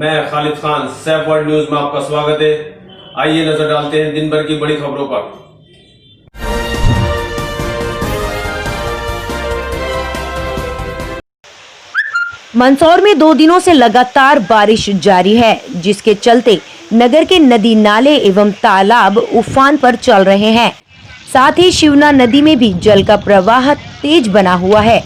मैं Khalid Khan, Saif world news में आपका स्वागत है। आइए नजर डालते हैं दिन भर की बड़ी खबरों पर। मंदसौर में 2 दिनों से लगातार बारिश जारी है, जिसके चलते नगर के नदी नाले एवं तालाब उफान पर चल रहे हैं। साथ ही शिवना नदी में भी जल का प्रवाह तेज बना हुआ है।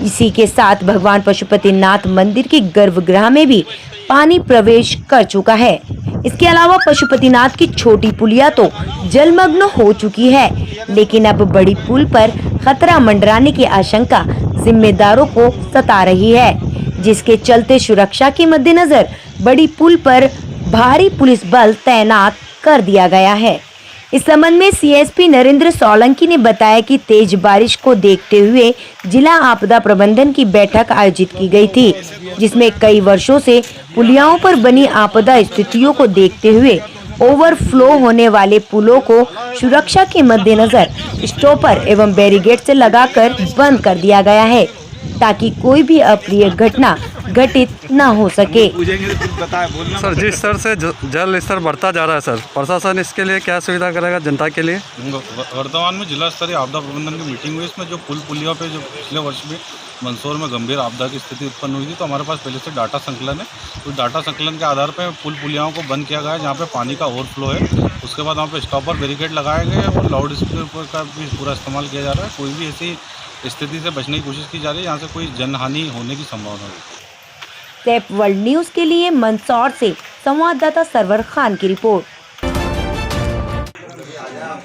इसी के साथ भगवान पशुपतिनाथ मंदिर के गर्भगृह में भी पानी प्रवेश कर चुका है। इसके अलावा पशुपतिनाथ की छोटी पुलिया तो जलमग्न हो चुकी है, लेकिन अब बड़ी पुल पर खतरा मंडराने की आशंका जिम्मेदारों को सता रही है, जिसके चलते सुरक्षा के मद्देनजर बड़ी पुल पर भारी पुलिस बल तैनात कर दिया गया है। इस संबंध में सीएसपी नरेंद्र सोलंकी ने बताया कि तेज बारिश को देखते हुए जिला आपदा प्रबंधन की बैठक आयोजित की गई थी, जिसमें कई वर्षों से पुलियाओं पर बनी आपदा स्थितियों को देखते हुए ओवरफ्लो होने वाले पुलों को सुरक्षा के मद्देनजर स्टॉपर एवं बैरिकेड से लगाकर बंद कर दिया गया है, ताकि कोई भी अप्रिय घटना घटित न हो सके। सर, जिस स्तर से जल स्तर बढ़ता जा रहा है सर, प्रशासन इसके लिए क्या सुविधा करेगा जनता के लिए? वर्तमान में जिला स्तरीय आपदा प्रबंधन की मीटिंग हुई। इसमें जो पुल पुलियों पे जो पिछले वर्ष में मंदसौर में गंभीर आपदा की स्थिति उत्पन्न हुई थी, तो हमारे पास पहले से डाटा संकलन है। उस डाटा संकलन के आधार पर पुल पुलियाओं को बंद किया गया है जहाँ पे पानी का ओवरफ्लो है। उसके बाद वहाँ पे स्टॉपर बैरिकेड लगाए गए और लाउड स्पीकर का भी पूरा इस्तेमाल किया जा रहा है। कोई भी ऐसी स्थिति से बचने की कोशिश की जा रही है यहाँ से कोई जनहानि होने की संभावना है। सैफ वर्ल्ड न्यूज के लिए मंदसौर से संवाददाता सरवर खान की रिपोर्ट।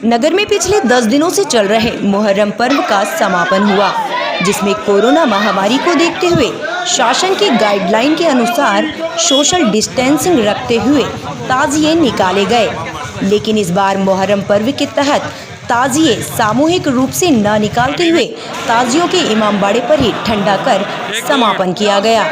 नगर में पिछले 10 दिनों से चल रहे मुहर्रम पर्व का समापन हुआ, जिसमें कोरोना महामारी को देखते हुए शासन की गाइडलाइन के अनुसार सोशल डिस्टेंसिंग रखते हुए ताजिए निकाले गए। लेकिन इस बार मुहर्रम पर्व के तहत ताजिए सामूहिक रूप से न निकालते हुए ताजियों के इमामबाड़े पर ही ठंडा कर समापन किया गया।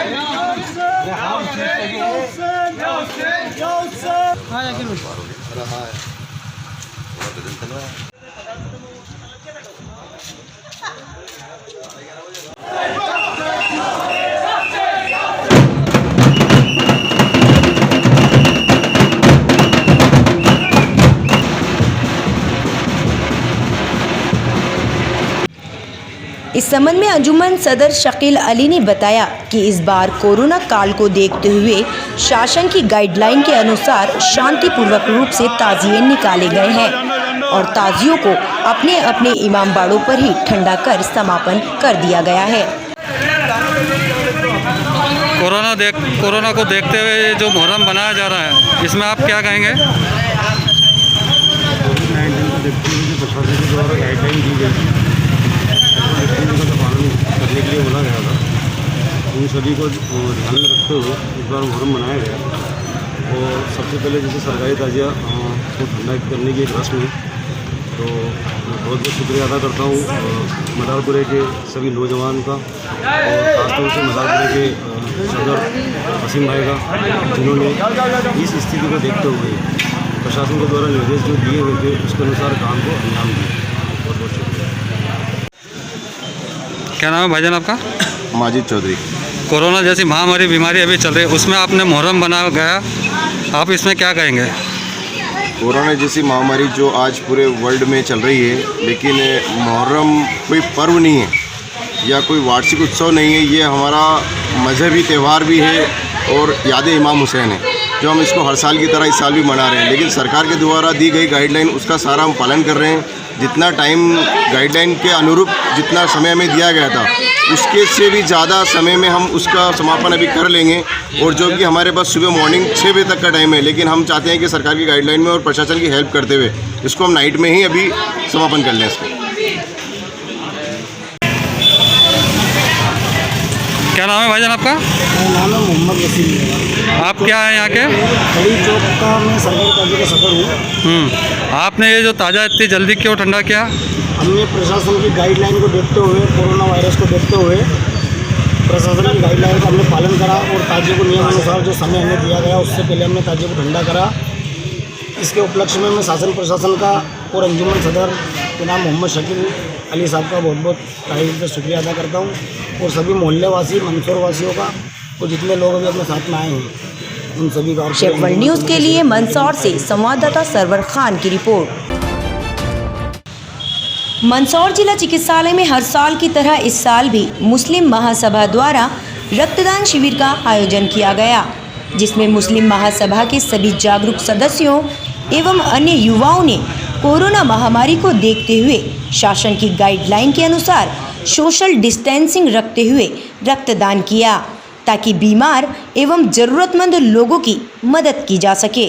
इस संबंध में अंजुमन सदर शकील अली ने बताया कि इस बार कोरोना काल को देखते हुए शासन की गाइडलाइन के अनुसार शांतिपूर्वक रूप से ताजिए निकाले गए हैं और ताजियों को अपने अपने इमामबाड़ों पर ही ठंडा कर समापन कर दिया गया है। कोरोना को देखते हुए जो मुहर्रम बनाया जा रहा है, इसमें आप क्या कहेंगे? करने के लिए बोला गया था, उन सभी को ध्यान में रखते हुए इस बार मुहर्रम मनाया गया। और सबसे पहले जैसे सरकारी ताजिया को ठंडा करने की एक रस्म है, तो मैं बहुत बहुत शुक्रिया अदा करता हूँ मदारपुरे के सभी नौजवान का और खासतौर से मदारपुरे के सदर वसीम भाई का, जिन्होंने इस स्थिति को देखते हुए प्रशासन के द्वारा निर्देश जो दिए हुए थे उसके अनुसार काम को अंजाम दिया। बहुत बहुत शुक्रिया। क्या नाम है भाईजान आपका? माजिद चौधरी। कोरोना जैसी महामारी बीमारी अभी चल रही है, उसमें आपने मुहर्रम बनाया गया, आप इसमें क्या कहेंगे? कोरोना जैसी महामारी जो आज पूरे वर्ल्ड में चल रही है, लेकिन मुहर्रम कोई पर्व नहीं है या कोई वार्षिक उत्सव नहीं है, ये हमारा मजहबी त्यौहार भी है और याद इमाम हुसैन है, जो हम इसको हर साल की तरह इस साल भी मना रहे हैं। लेकिन सरकार के द्वारा दी गई गाइडलाइन उसका सारा हम पालन कर रहे हैं। जितना टाइम गाइडलाइन के अनुरूप जितना समय हमें दिया गया था, उसके से भी ज़्यादा समय में हम उसका समापन अभी कर लेंगे। और जो कि हमारे पास सुबह मॉर्निंग 6 बजे तक का टाइम है, लेकिन हम चाहते हैं कि सरकार की गाइडलाइन में और प्रशासन की हेल्प करते हुए इसको हम नाइट में ही अभी समापन कर लें इसको। क्या नाम है भाईजान आपका? मेरा नाम है मोहम्मद वसीम। आप क्या हैं यहाँ के? बड़ी चौक का मैं सरकारी ताजिए का सदर हूँ। आपने ये जो ताज़ा इतनी जल्दी क्यों ठंडा किया? हमने प्रशासन की गाइडलाइन को देखते हुए, कोरोना वायरस को देखते हुए प्रशासन की गाइडलाइन का हमने पालन करा और ताजिए को नियमानुसार जो समय हमें दिया गया उससे पहले हमने ताजिए को ठंडा करा। इसके उपलक्ष्य में मैं शासन प्रशासन का और अंजुमन सदर के नाम मोहम्मद शकील अली साहब का बहुत बहुत तहे दिल से शुक्रिया अदा करता हूँ और सभी मोहल्ले वासी मंदसौर वासियों का और जितने लोग अभी अपने साथ में आए हैं उन सभी का शेफ वर्ल्ड न्यूज के लिए मंदसौर से संवाददाता सरवर खान की रिपोर्ट। मंदसौर जिला चिकित्सालय में हर साल की तरह इस साल भी मुस्लिम महासभा द्वारा रक्तदान शिविर का आयोजन किया गया, जिसमें मुस्लिम महासभा के सभी जागरूक सदस्यों एवं अन्य युवाओं ने कोरोना महामारी को देखते हुए शासन की गाइडलाइन के अनुसार सोशल डिस्टेंसिंग रखते हुए रक्तदान किया, ताकि बीमार एवं जरूरतमंद लोगों की मदद की जा सके।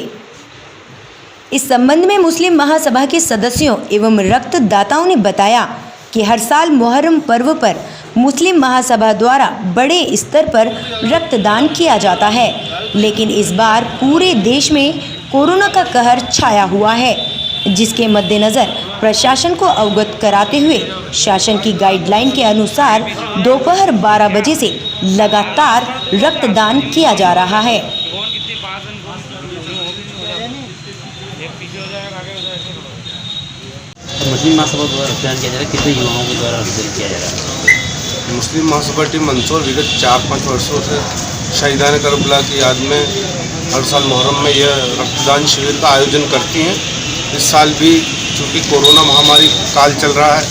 इस संबंध में मुस्लिम महासभा के सदस्यों एवं रक्तदाताओं ने बताया कि हर साल मुहर्रम पर्व पर मुस्लिम महासभा द्वारा बड़े स्तर पर रक्तदान किया जाता है, लेकिन इस बार पूरे देश में कोरोना का कहर छाया हुआ है, जिसके मद्देनज़र प्रशासन को अवगत कराते हुए शासन की गाइडलाइन के अनुसार दोपहर 12 बजे से लगातार रक्तदान किया जा रहा है। मुस्लिम महासभा द्वारा रक्तदान किया जा रहा है, कितने युवाओं के द्वारा रक्तदान किया जा रहा है? मुस्लिम महासभा टीम मंदसौर विगत 4-5 वर्षों से शहीदान करबला की याद में हर साल मुहर्रम में यह रक्तदान शिविर का आयोजन करती हैं। इस साल भी चूँकि कोरोना महामारी काल चल रहा है,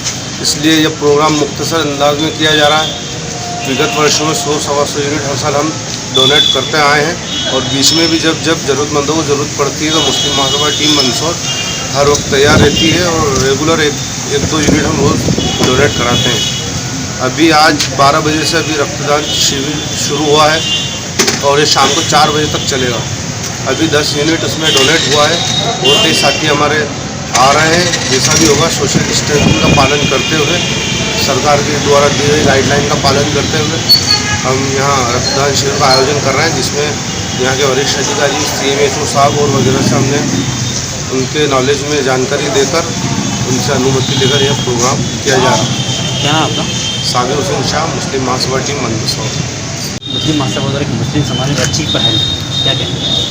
इसलिए यह प्रोग्राम मुख्तसर अंदाज में किया जा रहा है। विगत वर्षों में 100-125 यूनिट हर साल हम डोनेट करते आए हैं, और बीच में भी जब ज़रूरतमंदों को ज़रूरत पड़ती है तो मुस्लिम महासभा टीम मंदसौर हर वक्त तैयार रहती है और रेगुलर एक दो यूनिट हम रोज़ डोनेट कराते हैं। अभी आज 12 बजे से अभी रक्तदान शिविर शुरू हुआ है और ये शाम को 4 बजे तक चलेगा। अभी 10 यूनिट उसमें डोनेट हुआ है और कई साथी हमारे आ रहे हैं। जैसा भी होगा सोशल डिस्टेंसिंग का पालन करते हुए, सरकार के द्वारा दी गई गाइडलाइन का पालन करते हुए हम यहाँ रक्तदान शिविर का आयोजन कर रहे हैं, जिसमें यहाँ के वरिष्ठ अधिकारी CMHO साहब और वगैरह से हमने उनके नॉलेज में जानकारी देकर उनसे अनुमति लेकर यह प्रोग्राम किया जा रहा है। क्या आपका? साबिर हुसैन शाह, मुस्लिम महासभा टीम मंदसौर। मुस्लिम महासभा द्वारा मुस्लिम समाज में अच्छी पहल, क्या कहेंगे?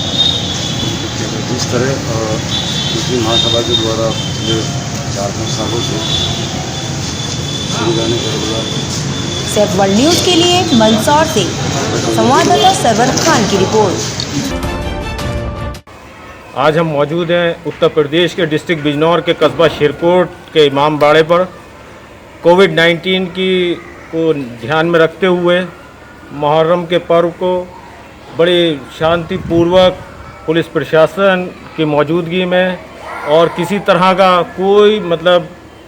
जिस तरह मुस्लिम महासभा के द्वारा पिछले 4-5 सालों से Shahidan Karbala chef world news के लिए मंदसौर से संवाददाता सरवर खान की रिपोर्ट। आज हम मौजूद हैं उत्तर प्रदेश के डिस्ट्रिक्ट बिजनौर के कस्बा शेरकोट के इमाम बाड़े पर। कोविड-19 को ध्यान में रखते हुए मुहर्रम के पर्व को बड़ी शांतिपूर्वक पुलिस प्रशासन की मौजूदगी में और किसी तरह का कोई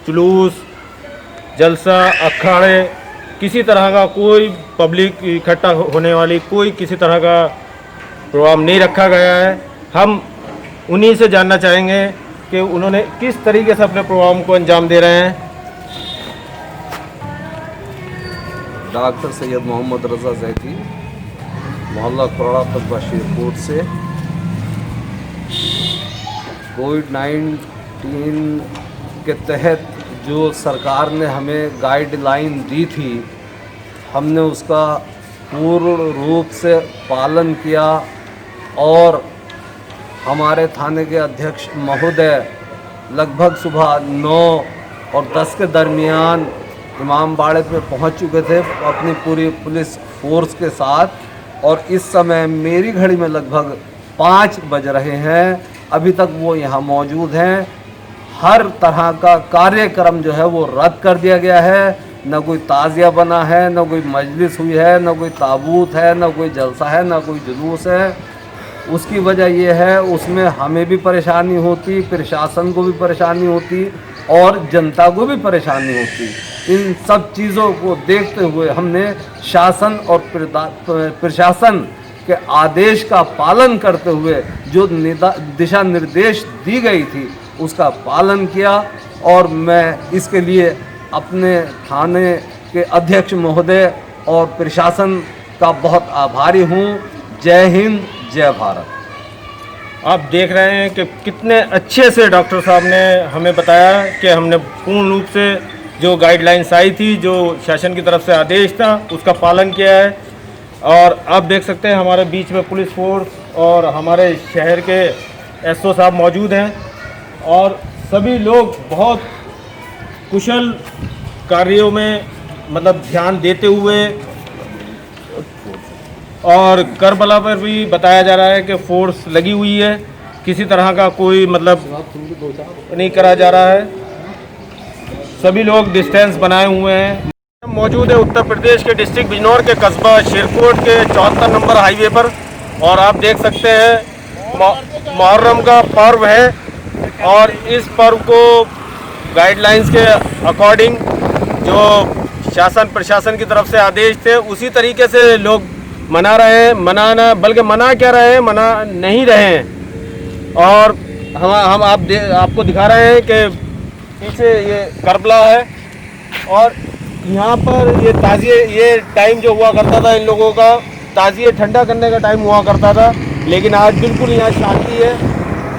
जुलूस, जलसा, अखाड़े, किसी तरह का कोई पब्लिक इकट्ठा होने वाली कोई किसी तरह का प्रोग्राम नहीं रखा गया है। हम उन्हीं से जानना चाहेंगे कि उन्होंने किस तरीके से अपने प्रोग्राम को अंजाम दे रहे हैं। डॉक्टर सैयद मोहम्मद रज़ा जैदी, मोहल्ला कुराड़ा, कस्बा शेरकोट से कोविड-19 के तहत जो सरकार ने हमें गाइडलाइन दी थी, हमने उसका पूर्ण रूप से पालन किया और हमारे थाने के अध्यक्ष महोदय लगभग सुबह 9 और 10 के दरमियान इमाम बाड़े पे पहुंच चुके थे अपनी पूरी पुलिस फोर्स के साथ, और इस समय मेरी घड़ी में लगभग 5 बज रहे हैं। अभी तक वो यहाँ मौजूद हैं। हर तरह का कार्यक्रम जो है वो रद्द कर दिया गया है। न कोई ताज़िया बना है, न कोई मजलिस हुई है, न कोई ताबूत है, न कोई जलसा है, न कोई जुलूस है। उसकी वजह ये है, उसमें हमें भी परेशानी होती, प्रशासन को भी परेशानी होती और जनता को भी परेशानी होती। इन सब चीज़ों को देखते हुए हमने शासन और प्रशासन के आदेश का पालन करते हुए जो दिशा निर्देश दी गई थी उसका पालन किया, और मैं इसके लिए अपने थाने के अध्यक्ष महोदय और प्रशासन का बहुत आभारी हूँ। जय हिंद, जय भारत। आप देख रहे हैं कि कितने अच्छे से डॉक्टर साहब ने हमें बताया कि हमने पूर्ण रूप से जो गाइडलाइंस आई थी, जो शासन की तरफ से आदेश था, उसका पालन किया है। और आप देख सकते हैं हमारे बीच में पुलिस फोर्स और हमारे शहर के SO साहब मौजूद हैं, और सभी लोग बहुत कुशल कार्यों में ध्यान देते हुए और करबला पर भी बताया जा रहा है कि फोर्स लगी हुई है, किसी तरह का कोई मतलब नहीं करा जा रहा है, सभी लोग डिस्टेंस बनाए हुए हैं। मौजूद है उत्तर प्रदेश के डिस्ट्रिक्ट बिजनौर के कस्बा शेरकोट के 74 नंबर हाईवे पर, और आप देख सकते हैं मुहर्रम का पर्व है, और इस पर्व को गाइडलाइंस के अकॉर्डिंग जो शासन प्रशासन की तरफ से आदेश थे उसी तरीके से लोग मना रहे हैं, मनाना बल्कि मना क्या रहे हैं, मना नहीं रहे हैं। और हम आपको दिखा रहे हैं कि पीछे ये करबला है, और यहाँ पर ये ताज़िए, ये टाइम जो हुआ करता था इन लोगों का ताज़िए ठंडा करने का टाइम हुआ करता था, लेकिन आज बिल्कुल यहाँ शांति है।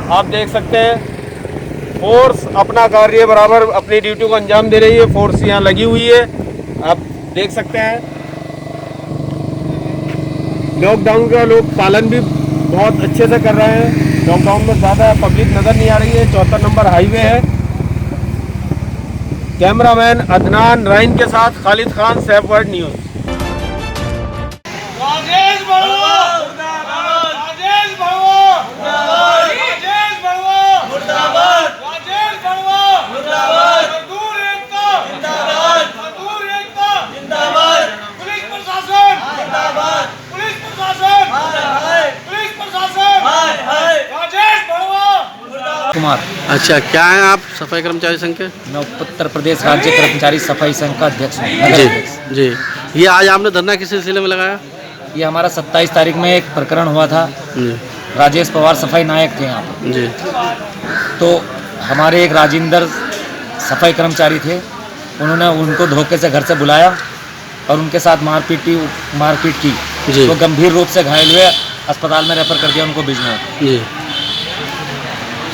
आप देख सकते हैं फोर्स अपना कार्य बराबर अपनी ड्यूटी को अंजाम दे रही है, फोर्स यहाँ लगी हुई है। आप देख सकते हैं लॉकडाउन का लोग पालन भी बहुत अच्छे से कर रहे हैं, लॉकडाउन में ज़्यादा पब्लिक नज़र नहीं आ रही है। 74 नंबर हाईवे है। कैमरामैन अदनान राइन के साथ खालिद खान, सैफवर्ड न्यूज़। कुमार। अच्छा, क्या है आप सफाई कर्मचारी संघ के? मैं उत्तर प्रदेश राज्य कर्मचारी सफाई संघ का अध्यक्ष हूँ। जी। ये आज आपने धरना किस सिलसिले में लगाया? ये हमारा 27 तारीख में एक प्रकरण हुआ था। राजेश पवार सफाई नायक थे यहाँ पर। जी। तो हमारे एक राजेंद्र सफाई कर्मचारी थे, उन्होंने उनको धोखे से घर से बुलाया और उनके साथ मारपीट की। जी। तो गंभीर रूप से घायल हुए, अस्पताल में रेफर कर दिया उनको बिजनौर। जी।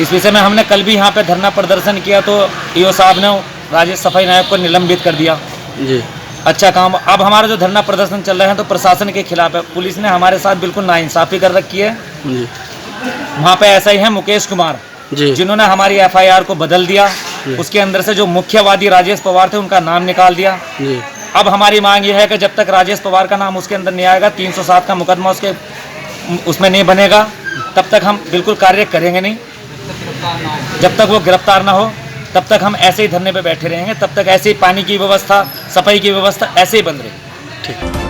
इस विषय में हमने कल भी यहाँ पे धरना प्रदर्शन किया, तो ईओ साहब ने राजेश सफाई नायक को निलंबित कर दिया। जी। अच्छा काम। अब हमारा जो धरना प्रदर्शन चल रहे हैं तो प्रशासन के खिलाफ है। पुलिस ने हमारे साथ बिल्कुल नाइंसाफ़ी कर रखी है। जी। वहाँ पे ऐसा ही है मुकेश कुमार जी, जिन्होंने हमारी FIR को बदल दिया। उसके अंदर से जो मुख्यवादी राजेश पवार थे उनका नाम निकाल दिया। जी। अब हमारी मांग ये है कि जब तक राजेश पवार का नाम उसके अंदर नहीं आएगा, 307 का मुकदमा उसमें नहीं बनेगा, तब तक हम बिल्कुल कार्य करेंगे नहीं। जब तक वो गिरफ्तार ना हो तब तक हम ऐसे ही धरने पे बैठे रहेंगे, तब तक ऐसे ही पानी की व्यवस्था, सफाई की व्यवस्था ऐसे ही बंद रहेगी। ठीक।